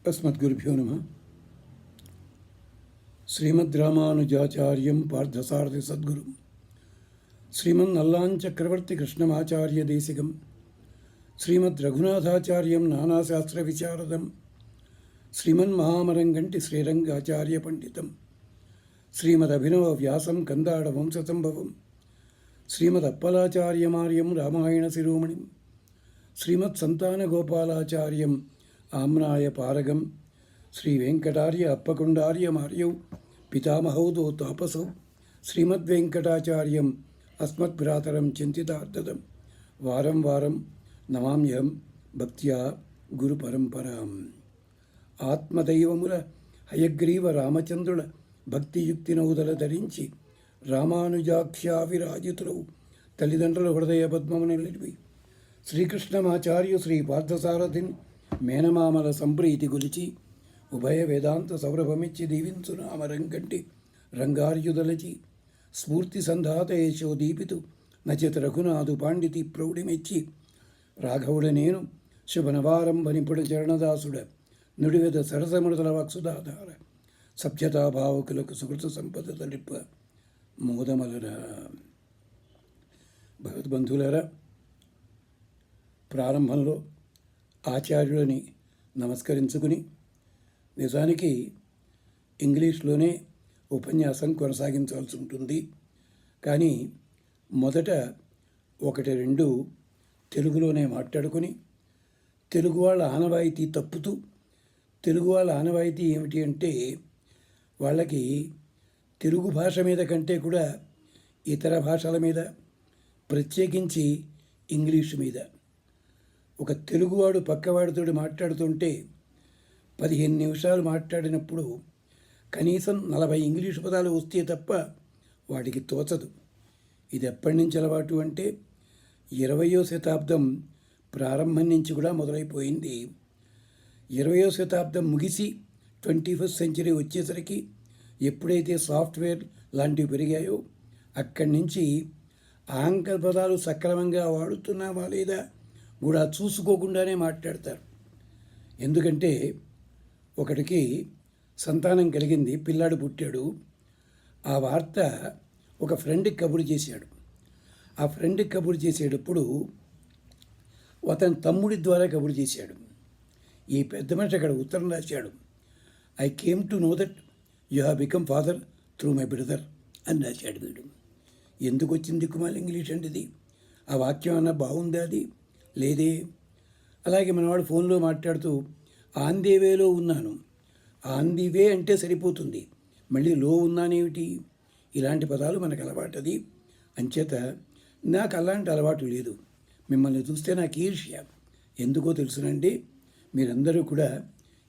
अस्मद्गुरुभ्यो नमः। श्रीमद्रामानुजाचार्यं पार्थसारथि सद्गुरुं श्रीमन्नल्लाञ्चक्रवर्ति कृष्णमाचार्यदेशिकं श्रीमद्रघुनाथाचार्यं नानाशास्त्रविशारदं श्रीमन्महामरङ्गण्टि श्रीरङ्गाचार्यपण्डितं श्रीमदभिनवव्यासं कन्दाडवंशसम्भवं श्रीमदप्पलाचार्यमार्यं रामायणशिरोमणिं श्रीमत्सन्तानगोपालाचार्यं आम्नायपारगं श्रीवेङ्कटार्य अप्पकुण्डार्यमार्यौ पितामहौ तापसौ श्रीमद्वेङ्कटाचार्यम् अस्मद्भ्रातरं चिन्तितार्थदं वारं वारं नमाम्यहं भक्त्या गुरुपरम्पराम् ఆత్మదైవముల హయగ్రీవ రామచంద్రుల భక్తియుక్తినౌదల ధరించి రామానుజాఖ్యావిరాజితులౌ తల్లిదండ్రుల హృదయ పద్మమున నిలిపి శ్రీకృష్ణమాచార్య శ్రీ పార్థసారథిన్ మేనమామల సంప్రీతి గొలిచి ఉభయ వేదాంత సౌరభమిచ్చి దీవించునామరంగంటి రంగార్యుదలచి స్ఫూర్తి సంధాత యశోదీపితు నచిత రఘునాథు పాండితి ప్రౌఢిమెచ్చి రాఘవుడ నేను శుభనవారంభనిపుడ చరణదాసుడ నుడివెద సరసమృతల వక్సుదాధార సభ్యతాభావకులకు సుకృత సంపద తలిప్ప మోదమలరా. భగవద్బంధువులరా, ప్రారంభంలో ఆచార్యులని నమస్కరించుకుని నిజానికి ఇంగ్లీష్లోనే ఉపన్యాసం కొనసాగించాల్సి ఉంటుంది. కానీ మొదట ఒకటి రెండు తెలుగులోనే మాట్లాడుకొని తెలుగు వాళ్ళ ఆనవాయితీ తప్పుతూ, తెలుగు వాళ్ళ ఆనవాయితీ ఏమిటి అంటే వాళ్ళకి తెలుగు భాష మీద కంటే కూడా ఇతర భాషల మీద, ప్రత్యేకించి ఇంగ్లీషు మీద, ఒక తెలుగువాడు పక్కవాడితో మాట్లాడుతుంటే 15 నిమిషాలు మాట్లాడినప్పుడు కనీసం 40 ఇంగ్లీషు పదాలు వస్తే తప్ప వాడికి తోచదు. ఇది ఎప్పటి నుంచి అలవాటు అంటే 20వ శతాబ్దం ప్రారంభం నుంచి కూడా మొదలైపోయింది. 20వ శతాబ్దం ముగిసి 21st సెంచరీ వచ్చేసరికి ఎప్పుడైతే సాఫ్ట్వేర్ లాంటివి పెరిగాయో అక్కడి నుంచి ఆంగ్ల పదాలు సక్రమంగా వాడుతున్నామా లేదా కూడా చూసుకోకుండానే మాట్లాడతారు. ఎందుకంటే ఒకటికి సంతానం కలిగింది, పిల్లాడు పుట్టాడు. ఆ వార్త ఒక ఫ్రెండ్కి కబురు చేశాడు. ఆ ఫ్రెండ్కి కబురు చేసేటప్పుడు అతని తమ్ముడి ద్వారా కబురు చేశాడు. ఈ పెద్ద మనిషి అక్కడ ఉత్తరం రాశాడు. I came to know that you have become father through my brother అని రాశాడు. వీడు ఎందుకు వచ్చింది కుమార్ ఇంగ్లీష్ అంటే ఇది? ఆ వాక్యం అన్నా బాగుందా? అది లేదే. అలాగే మనవాడు ఫోన్లో మాట్లాడుతూ ఆన్ ది వేలో ఉన్నాను, ఆన్ ది వే అంటే సరిపోతుంది, మళ్ళీ లో ఉన్నానేమిటి? ఇలాంటి పదాలు మనకు అలవాటది. అంచేత నాకు అలాంటి అలవాటు లేదు. మిమ్మల్ని చూస్తే నాకు ఈర్ష్య. ఎందుకో తెలుసునండి, మీరందరూ కూడా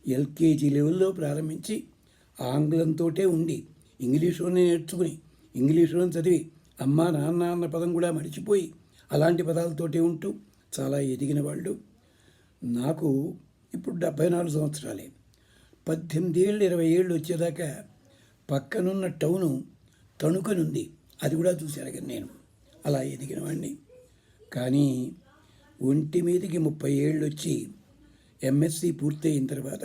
ఎల్కేజీ లెవెల్లో ప్రారంభించి ఆంగ్లంతో ఉండి ఇంగ్లీష్లోనే నేర్చుకుని ఇంగ్లీష్లో చదివి అమ్మ నాన్న అన్న పదం కూడా మర్చిపోయి అలాంటి పదాలతోటే ఉంటూ చాలా ఎదిగిన వాళ్ళు. నాకు ఇప్పుడు 74 సంవత్సరాలే. 18 ఏళ్ళు 20 ఏళ్ళు వచ్చేదాకా పక్కనున్న టౌను తణుకనుంది, అది కూడా చూశాను కానీ నేను అలా ఎదిగిన వాడిని. కానీ ఒంటి మీదకి 30 ఏళ్ళు వచ్చి ఎంఎస్సి పూర్తయిన తర్వాత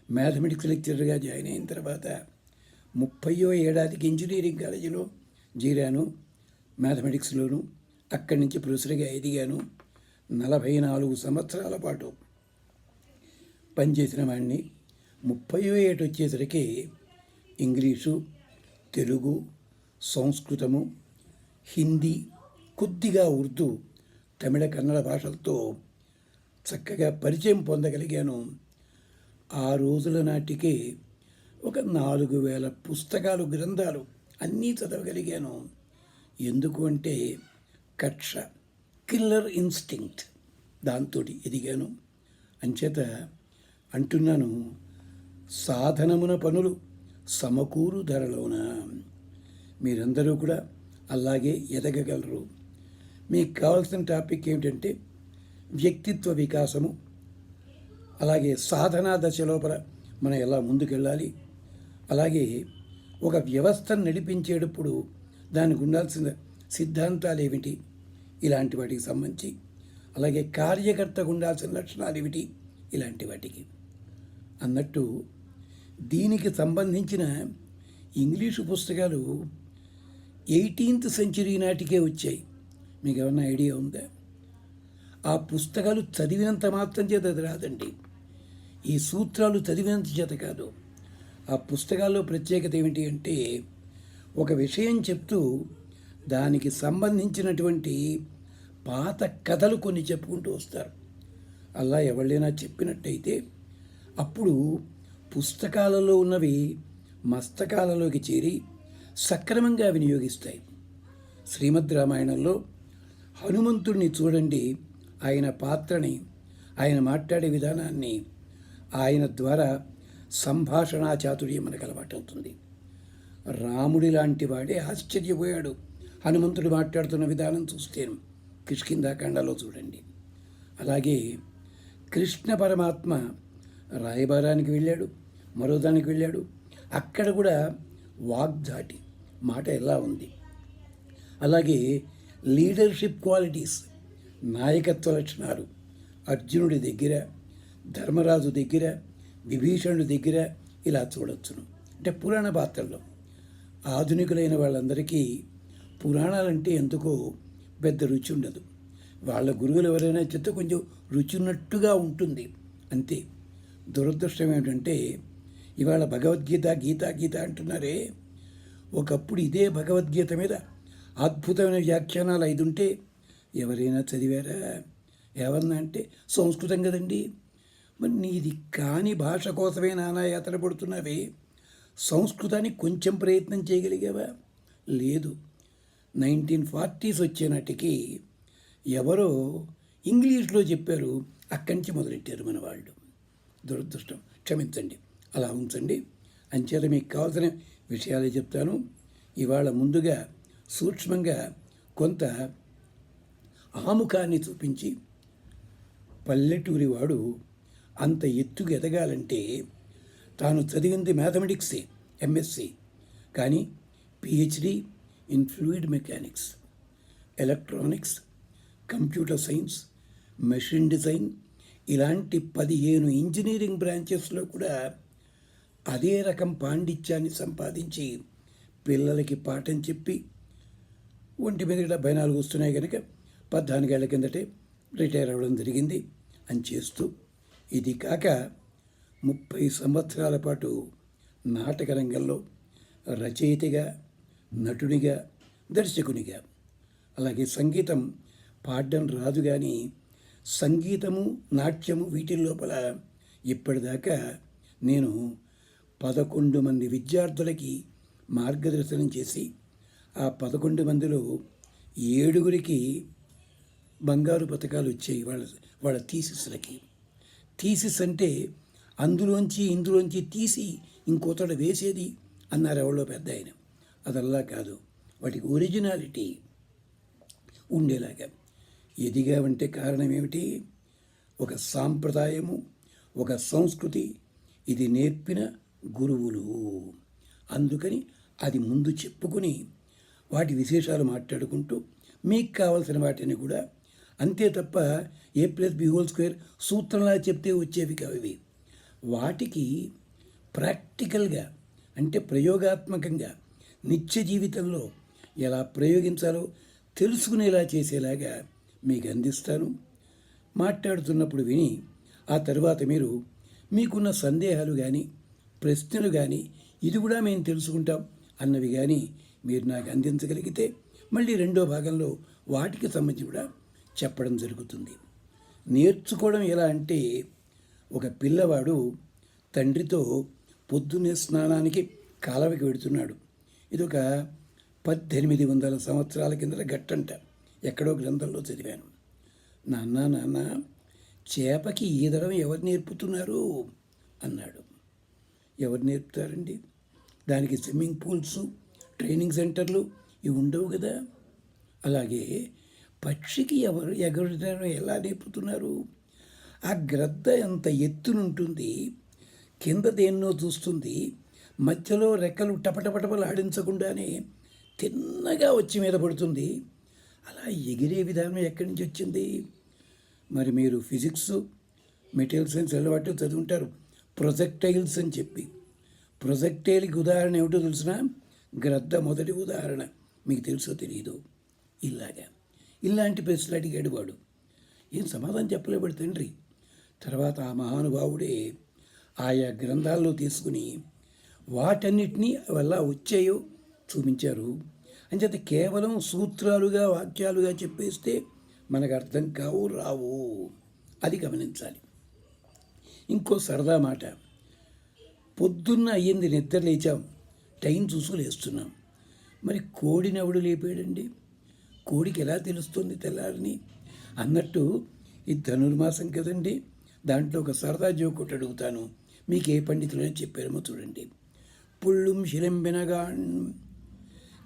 మ్యాథమెటిక్స్ లెక్చరర్గా జాయిన్ అయిన తర్వాత 30వ ఏడాదికి ఇంజనీరింగ్ కాలేజీలో చేరాను, మ్యాథమెటిక్స్లోను. అక్కడి నుంచి ప్రొఫెసర్గా ఎదిగాను. 44 సంవత్సరాల పాటు పనిచేసిన వాడిని. 30వ ఏట వచ్చేసరికి ఇంగ్లీషు, తెలుగు, సంస్కృతము, హిందీ, కొద్దిగా ఉర్దూ, తమిళ, కన్నడ భాషలతో చక్కగా పరిచయం పొందగలిగాను. ఆ రోజుల నాటికే ఒక 4000 పుస్తకాలు, గ్రంథాలు అన్నీ చదవగలిగాను. ఎందుకు అంటే కక్ష, కిల్లర్ ఇన్స్టింక్ట్, దాంతో ఎదిగాను. అంచేత అంటున్నాను, సాధనమున పనులు సమకూరు ధరలోన. మీరందరూ కూడా అలాగే ఎదగగలరు. మీకు కావాల్సిన టాపిక్ ఏమిటంటే వ్యక్తిత్వ వికాసము, అలాగే సాధనా దశ లోపల మనం ఎలా ముందుకెళ్ళాలి, అలాగే ఒక వ్యవస్థను నడిపించేటప్పుడు దానికి ఉండాల్సిన సిద్ధాంతాలు ఏమిటి, ఇలాంటి వాటికి సంబంధించి, అలాగే కార్యకర్తకు ఉండాల్సిన లక్షణాలు ఏమిటి, ఇలాంటి వాటికి అన్నట్టు దీనికి సంబంధించిన ఇంగ్లీషు పుస్తకాలు 18th సెంచరీ నాటికే వచ్చాయి. మీకు ఏమన్నా ఐడియా ఉందా? ఆ పుస్తకాలు చదివినంత మాత్రం చేత అది రాదండి. ఈ సూత్రాలు చదివినంత చేత కాదు. ఆ పుస్తకాల్లో ప్రత్యేకత ఏమిటి అంటే, ఒక విషయం చెప్తూ దానికి సంబంధించినటువంటి పాత కథలు కొన్ని చెప్పుకుంటూ వస్తారు. అలా ఎవరైనా చెప్పినట్టయితే అప్పుడు పుస్తకాలలో ఉన్నవి మస్తకాలలోకి చేరి సక్రమంగా వినియోగిస్తాయి. శ్రీమద్ రామాయణంలో హనుమంతుడిని చూడండి. ఆయన పాత్రని, ఆయన మాట్లాడే విధానాన్ని, ఆయన ద్వారా సంభాషణా చాతుర్యం మనకు అలవాటవుతుంది. రాముడి లాంటి వాడే ఆశ్చర్యపోయాడు హనుమంతుడు మాట్లాడుతున్న విధానం చూస్తేను. కిష్కింధాకాండలో చూడండి. అలాగే కృష్ణ పరమాత్మ రాయబారానికి వెళ్ళాడు, మరో దానికి వెళ్ళాడు. అక్కడ కూడా వాగ్దాటి మాట ఎలా ఉంది. అలాగే లీడర్షిప్ క్వాలిటీస్, నాయకత్వ లక్షణాలు అర్జునుడి దగ్గర, ధర్మరాజు దగ్గర, విభీషణుడి దగ్గర ఇలా చూడొచ్చును. అంటే పురాణ పాత్రల్లో ఆధునికులైన వాళ్ళందరికీ పురాణాలంటే ఎందుకో పెద్ద రుచి ఉండదు. వాళ్ళ గురువులు ఎవరైనా చెప్తే కొంచెం రుచి ఉన్నట్టుగా ఉంటుంది అంతే. దురదృష్టం ఏమిటంటే ఇవాళ భగవద్గీత గీత అంటున్నారే, ఒకప్పుడు ఇదే భగవద్గీత మీద అద్భుతమైన వ్యాఖ్యానాలు 5 ఉంటే ఎవరైనా చదివారా? ఏమన్నా అంటే సంస్కృతం కదండి. మరి నీది కాని భాష కోసమే నానాయాతన పడుతున్నావే, సంస్కృతాన్ని కొంచెం ప్రయత్నం చేయగలిగావా? లేదు. 1940s వచ్చే నాటికి ఎవరో ఇంగ్లీష్లో చెప్పారు, అక్కడి నుంచి మొదలెట్టారు మన వాళ్ళు. దురదృష్టం, క్షమించండి. అలా ఉంచండి. అంచేత మీకు కావాల్సిన విషయాలే చెప్తాను. ఇవాళ ముందుగా సూక్ష్మంగా కొంత ఆముఖాన్ని చూపించి, పల్లెటూరి వాడు అంత ఎత్తుకు ఎదగాలంటే తాను చదివింది మ్యాథమెటిక్సే, ఎంఎస్సి, కానీ PhD in fluid mechanics, electronics, computer science, machine design ఇలాంటి 15 ఇంజనీరింగ్ బ్రాంచెస్లో కూడా అదే రకం పాండిత్యాన్ని సంపాదించి పిల్లలకి పాఠం చెప్పి, ఒంటి మీద 74 వస్తున్నాయి కనుక 14 ఏళ్ల కిందటే రిటైర్ అవ్వడం జరిగింది అని చేస్తూ, ఇది కాక 30 సంవత్సరాల పాటు నాటక రంగంలో రచయితగా, నటుడిగా, దర్శకునిగా, అలాగే సంగీతం పాడడం రాదు కానీ సంగీతము, నాట్యము వీటి లోపల ఇప్పటిదాకా నేను 11 మంది విద్యార్థులకి మార్గదర్శనం చేసి, ఆ 11 మందిలో 7గురికి బంగారు పథకాలు వచ్చాయి వాళ్ళ థీసిస్లకి. థీసిస్ అంటే ఇందులోంచి తీసి ఇంకోతడ వేసేది అన్నారు ఎవరో పెద్ద ఆయన. అదల్లా కాదు, వాటికి ఒరిజినాలిటీ ఉండేలాగా ఎదిగావంటే కారణం ఏమిటి? ఒక సాంప్రదాయము, ఒక సంస్కృతి, ఇది నేర్పిన గురువులు. అందుకని అది ముందు చెప్పుకుని వాటి విశేషాలు మాట్లాడుకుంటూ మీకు కావలసిన వాటిని కూడా, అంతే తప్ప A+B² సూత్రంలా చెప్తే వచ్చేవి కావు ఇవి. వాటికి ప్రాక్టికల్గా అంటే ప్రయోగాత్మకంగా నిత్య జీవితంలో ఎలా ప్రయోగించాలో తెలుసుకునేలా చేసేలాగా మీకు అందిస్తాను. మాట్లాడుతున్నప్పుడు విని ఆ తర్వాత మీరు మీకున్న సందేహాలు కానీ, ప్రశ్నలు కానీ, ఇది కూడా మేము తెలుసుకుంటాం అన్నవి కానీ మీరు నాకు అందించగలిగితే మళ్ళీ రెండో భాగంలో వాటికి సంబంధించి కూడా చెప్పడం జరుగుతుంది. నేర్చుకోవడం ఎలా అంటే, ఒక పిల్లవాడు తండ్రితో పొద్దున్నే స్నానానికి కాలవకి వెడుతున్నాడు. ఇదొక 1800 సంవత్సరాల కిందట గట్టంట, ఎక్కడో గ్రంథంలో చదివాను. నాన్న చేపకి ఈదడం ఎవరు నేర్పుతున్నారు అన్నాడు. ఎవరు నేర్పుతారండి? దానికి స్విమ్మింగ్ పూల్స్, ట్రైనింగ్ సెంటర్లు ఇవి ఉండవు కదా. అలాగే పక్షికి ఎవరు ఎగరడం ఎలా నేర్పుతున్నారు? ఆ గ్రద్ద ఎంత ఎత్తునుంటుంది, కింద దేన్నో చూస్తుంది, మధ్యలో రెక్కలు టపటపటపలు ఆడించకుండానే తిన్నగా వచ్చి మీద పడుతుంది. అలా ఎగిరే విధానం ఎక్కడి నుంచి వచ్చింది? మరి మీరు ఫిజిక్స్, మెటీరియల్ సైన్స్ అలవాటు చదువుంటారు. ప్రొజెక్టైల్స్ అని చెప్పి, ప్రొజెక్టైల్కి ఉదాహరణ ఏమిటో తెలిసిన గ్రద్ద మొదటి ఉదాహరణ, మీకు తెలుసో తెలియదు. ఇలాంటి ప్రశ్నలు అడిగాడు వాడు. ఏం సమాధానం చెప్పలేబడి తండ్రి. తర్వాత ఆ మహానుభావుడే ఆయా గ్రంథాల్లో తీసుకుని వాటన్నిటినీ ఎలా వచ్చాయో చూపించారు. అంచేత కేవలం సూత్రాలుగా వాక్యాలుగా చెప్పేస్తే మనకు అర్థం కావు, రావు. అది గమనించాలి. ఇంకో సరదా మాట, పొద్దున్న అయ్యింది, నిద్ర లేచాం, టైం చూసు లేస్తున్నాం. మరి కోడిని ఎవడు లేపాడండి? కోడికి ఎలా తెలుస్తుంది తెల్లారని? అన్నట్టు ఇది ధనుర్మాసం కదండి, దాంట్లో ఒక సరదా జోక్ ఒకటి అడుగుతాను, మీకు ఏ పండితులని చెప్పారేమో చూడండి. పుళ్ళుం శిలంబెనగాన్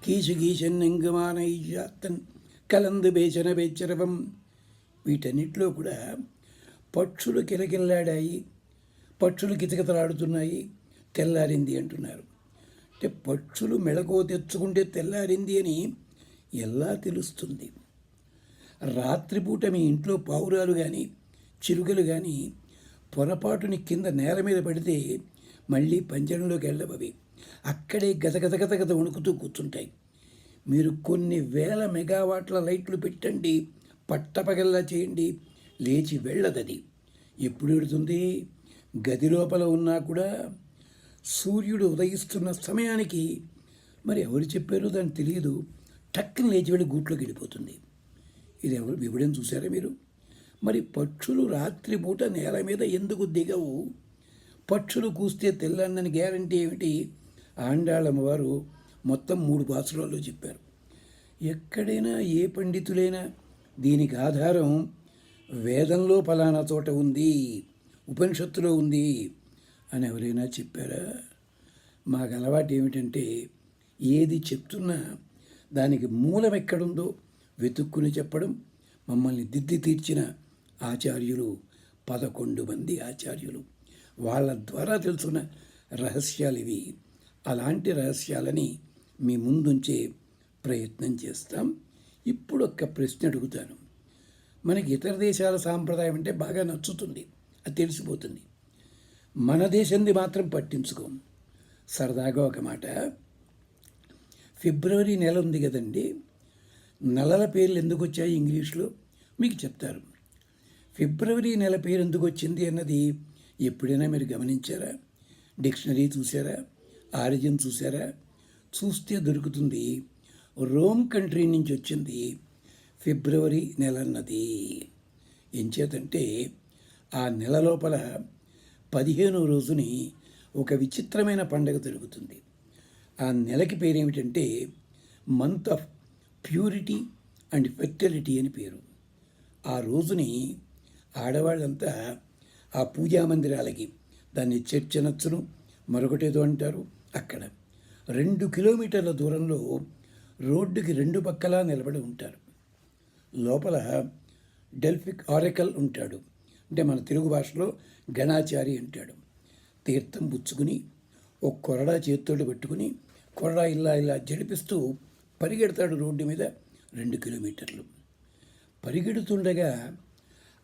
కీసు గీసన్నెంగమానైజాత్తన్ కలందు బేచన బేచరవం. వీటన్నిటిలో కూడా పక్షులు కిలకిల్లాడాయి, పక్షులు కితకితలాడుతున్నాయి, తెల్లారింది అంటున్నారు. అంటే పక్షులు మెళకువ తెచ్చుకుంటే తెల్లారింది అని ఎలా తెలుస్తుంది? రాత్రిపూట మీ ఇంట్లో పావురాలు కానీ చిలుకలు కానీ పొరపాటుని కింద నేల మీద పడితే మళ్ళీ పంజరంలోకి వెళ్ళవవి, అక్కడే గతగత వణుకుతూ కూర్చుంటాయి. మీరు కొన్ని వేల మెగావాట్ల లైట్లు పెట్టండి, పట్టపగల్లా చేయండి, లేచి వెళ్ళదది. ఎప్పుడు పెడుతుంది? గది లోపల ఉన్నా కూడా సూర్యుడు ఉదయిస్తున్న సమయానికి, మరి ఎవరు చెప్పారో దానికి తెలియదు, టక్కున లేచి వెళ్ళి గూట్లోకి వెళ్ళిపోతుంది. ఇది ఎవరు ఎప్పుడైనా చూసారా మీరు? మరి పక్షులు రాత్రిపూట నేల మీద ఎందుకు దిగవు? పక్షులు కూస్తే తెల్లందని గ్యారంటీ ఏమిటి? ఆండాళమ్మ వారు మొత్తం 3 పాసురాల్లో చెప్పారు. ఎక్కడైనా ఏ పండితులైనా దీనికి ఆధారం వేదంలో ఫలానా చోట ఉంది, ఉపనిషత్తులో ఉంది అని ఎవరైనా చెప్పారా? మాకు అలవాటు ఏమిటంటే ఏది చెప్తున్నా దానికి మూలం ఎక్కడుందో వెతుక్కుని చెప్పడం. మమ్మల్ని దిద్ది తీర్చిన ఆచార్యులు 11 మంది ఆచార్యులు, వాళ్ళ ద్వారా తెలుసుకున్న రహస్యాలు ఇవి. అలాంటి రహస్యాలని మీ ముందుంచే ప్రయత్నం చేస్తాం. ఇప్పుడు ఒక్క ప్రశ్న అడుగుతాను. మనకి ఇతర దేశాల సాంప్రదాయం అంటే బాగా నచ్చుతుంది, అది తెలిసిపోతుంది. మన దేశంది మాత్రం పట్టించుకోం. సరదాగా ఒక మాట, ఫిబ్రవరి నెల ఉంది కదండి, నెలల పేర్లు ఎందుకు వచ్చాయి ఇంగ్లీష్లో మీకు చెప్తారు. ఫిబ్రవరి నెల పేరు ఎందుకు వచ్చింది అన్నది ఎప్పుడైనా మీరు గమనించారా? డిక్షనరీ చూసారా? ఆరిజిన్ చూసారా? చూస్తే దొరుకుతుంది. రోమ్ కంట్రీ నుంచి వచ్చింది ఫిబ్రవరి నెల అన్నది. ఎంచేతంటే ఆ నెల లోపల 15వ రోజుని ఒక విచిత్రమైన పండగ జరుగుతుంది. ఆ నెలకి పేరేమిటంటే month of purity and fertility అని పేరు. ఆ రోజుని ఆడవాళ్ళంతా ఆ పూజా మందిరాలకి, దాన్ని చర్చ్ అనొచ్చును, మరొకటేదో అంటారు, అక్కడ 2 కిలోమీటర్ల దూరంలో రోడ్డుకి 2 పక్కలా నిలబడి ఉంటారు. లోపల డెల్ఫిక్ ఆరెకల్ ఉంటాడు, అంటే మన తెలుగు భాషలో గణాచారి అంటాడు. తీర్థం పుచ్చుకుని ఒక కొరడా చేతితోటి పెట్టుకుని కొరడా ఇలా జడిపిస్తూ పరిగెడతాడు రోడ్డు మీద 2 కిలోమీటర్లు. పరిగెడుతుండగా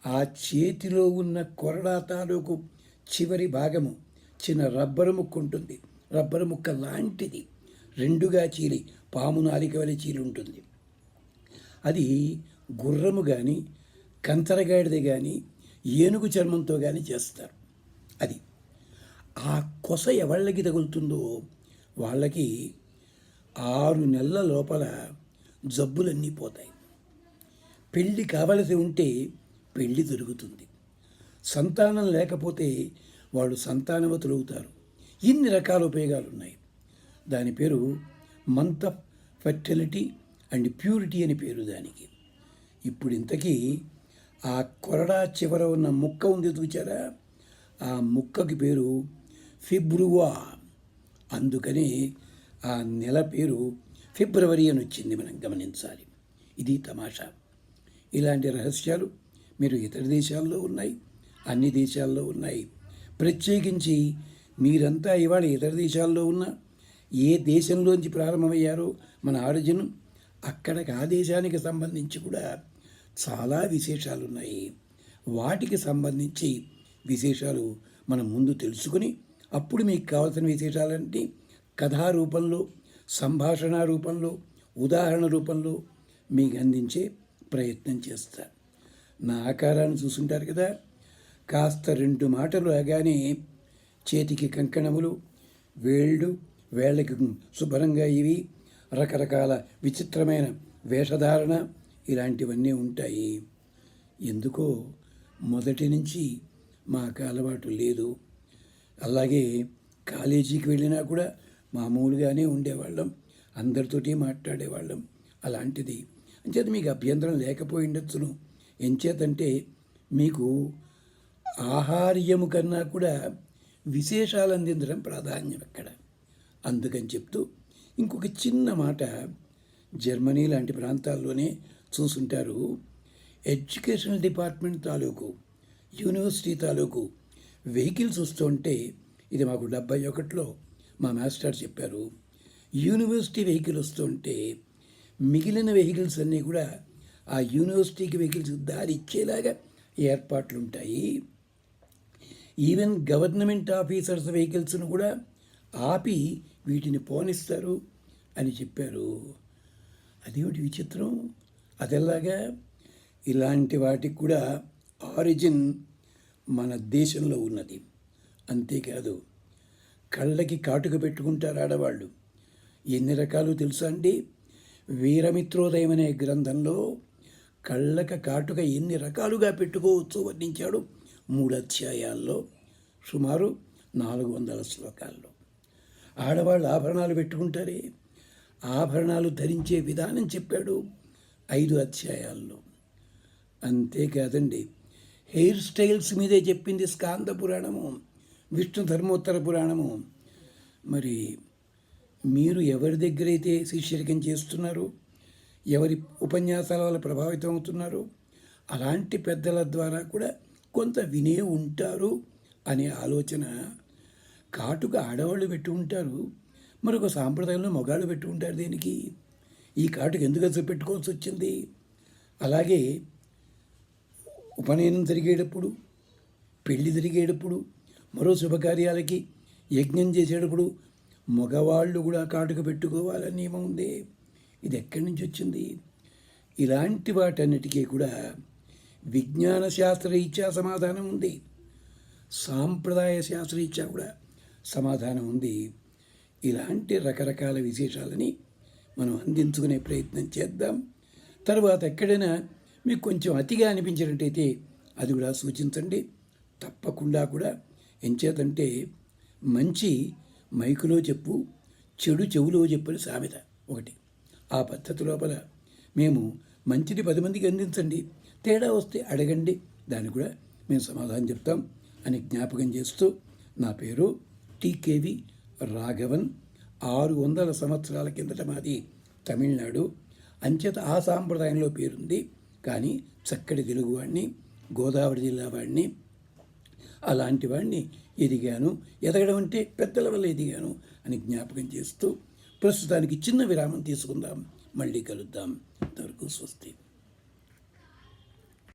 ఆ చేతిలో ఉన్న కొరడా తాలూకు చివరి భాగము చిన్న రబ్బరు ముక్క ఉంటుంది. రబ్బరు ముక్క లాంటిది, 2గా చీలి, పాము నాలిక వలె చీలి ఉంటుంది. అది గుర్రము కానీ కంచరగాడిది కానీ ఏనుగు చర్మంతో కానీ చేస్తారు. అది ఆ కొస ఎవళ్ళకి తగులుతుందో వాళ్ళకి 6 నెలల లోపల జబ్బులన్నీ పోతాయి. పెళ్ళి కావలసి ఉంటే పెళ్ళి దొరుకుతుంది. సంతానం లేకపోతే వాళ్ళు సంతానవతులు అవుతారు. ఇన్ని రకాల ఉపయోగాలు ఉన్నాయి. దాని పేరు month of fertility and purity అని పేరు దానికి. ఇప్పుడు ఇంతకీ ఆ కొరడా చివర ఉన్న ముక్క ఉంది చూచారా, ఆ ముక్కకి పేరు ఫిబ్రువా. అందుకని ఆ నెల పేరు ఫిబ్రవరి అని వచ్చింది. మనం గమనించాలి. ఇది తమాషా. ఇలాంటి రహస్యాలు మీరు ఇతర దేశాల్లో ఉన్నాయి, అన్ని దేశాల్లో ఉన్నాయి. ప్రత్యేకించి మీరంతా ఇవాళ ఇతర దేశాల్లో ఉన్న ఏ దేశంలోంచి ప్రారంభమయ్యారో మన ఆరిజిన్, అక్కడికి ఆ దేశానికి సంబంధించి కూడా చాలా విశేషాలు ఉన్నాయి. వాటికి సంబంధించి విశేషాలు మనం ముందు తెలుసుకుని అప్పుడు మీకు కావాల్సిన విశేషాలన్నీ కథా రూపంలో, సంభాషణ రూపంలో, ఉదాహరణ రూపంలో మీకు అందించే ప్రయత్నం చేస్తా. నా ఆకారాన్ని చూసుంటారు కదా, కాస్త 2 మాటలు రాగానే చేతికి కంకణములు, వేళ్ళకి శుభ్రంగా ఇవి, రకరకాల విచిత్రమైన వేషధారణ ఇలాంటివన్నీ ఉంటాయి. ఎందుకో మొదటి నుంచి మాకు అలవాటు లేదు. అలాగే కాలేజీకి వెళ్ళినా కూడా మామూలుగానే ఉండేవాళ్ళం, అందరితోటి మాట్లాడేవాళ్ళం. అలాంటిది అంచేత మీకు అభ్యంతరం లేకపోయి ఉండొచ్చును. ఎంచేతంటే మీకు ఆహార్యము కన్నా కూడా విశేషాలు అందించడం ప్రాధాన్యం అక్కడ. అందుకని చెప్తూ ఇంకొక చిన్న మాట, జర్మనీ లాంటి ప్రాంతాల్లోనే చూసుంటారు. ఎడ్యుకేషనల్ డిపార్ట్మెంట్ తాలూకు, యూనివర్సిటీ తాలూకు వెహికల్స్ వస్తుంటే, ఇది మాకు 71లో మా మాస్టర్ చెప్పారు, యూనివర్సిటీ వెహికల్ వస్తుంటే మిగిలిన వెహికల్స్ అన్నీ కూడా ఆ యూనివర్సిటీకి వెహికల్స్ దారి ఇచ్చేలాగా ఏర్పాట్లు ఉంటాయి. ఈవెన్ గవర్నమెంట్ ఆఫీసర్స్ వెహికల్స్ను కూడా ఆపి వీటిని పోనిస్తారు అని చెప్పారు. అదేమిటి విచిత్రం, అదెలాగా? ఇలాంటి వాటికి కూడా ఆరిజిన్ మన దేశంలో ఉన్నది. అంతేకాదు, కళ్ళకి కాటుక పెట్టుకుంటారు ఆడవాళ్ళు. ఎన్ని రకాలు తెలుసా అండి? వీరమిత్రోదయం అనే గ్రంథంలో కళ్ళక కాటుక ఎన్ని రకాలుగా పెట్టుకోవచ్చు వర్ణించాడు. 3 అధ్యాయాల్లో, సుమారు 400 శ్లోకాల్లో. ఆడవాళ్ళు ఆభరణాలు పెట్టుకుంటారే, ఆభరణాలు ధరించే విధానం చెప్పాడు 5 అధ్యాయాల్లో. అంతేకాదండి, హెయిర్ స్టైల్స్ మీదే చెప్పింది స్కాంద పురాణము, విష్ణు ధర్మోత్తర పురాణము. మరి మీరు ఎవరి దగ్గరైతే శిష్యరికం చేస్తున్నారో, ఎవరి ఉపన్యాసాల వల్ల ప్రభావితం అవుతున్నారో, అలాంటి పెద్దల ద్వారా కూడా కొంత వినే ఉంటారు అనే ఆలోచన. కాటుక ఆడవాళ్ళు పెట్టుకుంటారు, మరొక సాంప్రదాయంలో మగాళ్ళు పెట్టుకుంటారు. దేనికి ఈ కాటుక ఎందుకు అసలు పెట్టుకోవాల్సి వచ్చింది? అలాగే ఉపనయనం జరిగేటప్పుడు, పెళ్లి జరిగేటప్పుడు, మరో శుభకార్యాలకి యజ్ఞం చేసేటప్పుడు మగవాళ్ళు కూడా కాటుక పెట్టుకోవాలని నియమం ఉంది. ఇది ఎక్కడి నుంచి వచ్చింది? ఇలాంటి వాటన్నిటికీ కూడా విజ్ఞాన శాస్త్రరీత్యా సమాధానం ఉంది, సాంప్రదాయ శాస్త్రరీత్యా కూడా సమాధానం ఉంది. ఇలాంటి రకరకాల విశేషాలని మనం అందించుకునే ప్రయత్నం చేద్దాం. తర్వాత ఎక్కడైనా మీకు కొంచెం అతిగా అనిపించినట్టయితే అది కూడా సూచించండి. తప్పకుండా కూడా. ఎంచేతంటే మంచి మైకులో చెప్పు, చెడు చెవులో చెప్పని సామెత ఒకటి. ఆ పద్ధతి లోపల మేము మంచిని 10 మందికి అందించండి, తేడా వస్తే అడగండి, దానికి కూడా మేము సమాధానం చెప్తాం అని జ్ఞాపకం చేస్తూ, నా పేరు టీకేవి రాఘవన్. 600 సంవత్సరాల కిందట మాది తమిళనాడు. అంచేత ఆ సాంప్రదాయంలో పేరుంది. కానీ చక్కటి తెలుగువాడిని, గోదావరి జిల్లా వాడిని. అలాంటి వాడిని ఎదిగాను. ఎదగడం అంటే పెద్దల వల్ల ఎదిగాను అని జ్ఞాపకం చేస్తూ ప్రస్తుతానికి చిన్న విరామం తీసుకుందాం. మళ్ళీ కలుద్దాం. అంతవరకు స్వస్తి.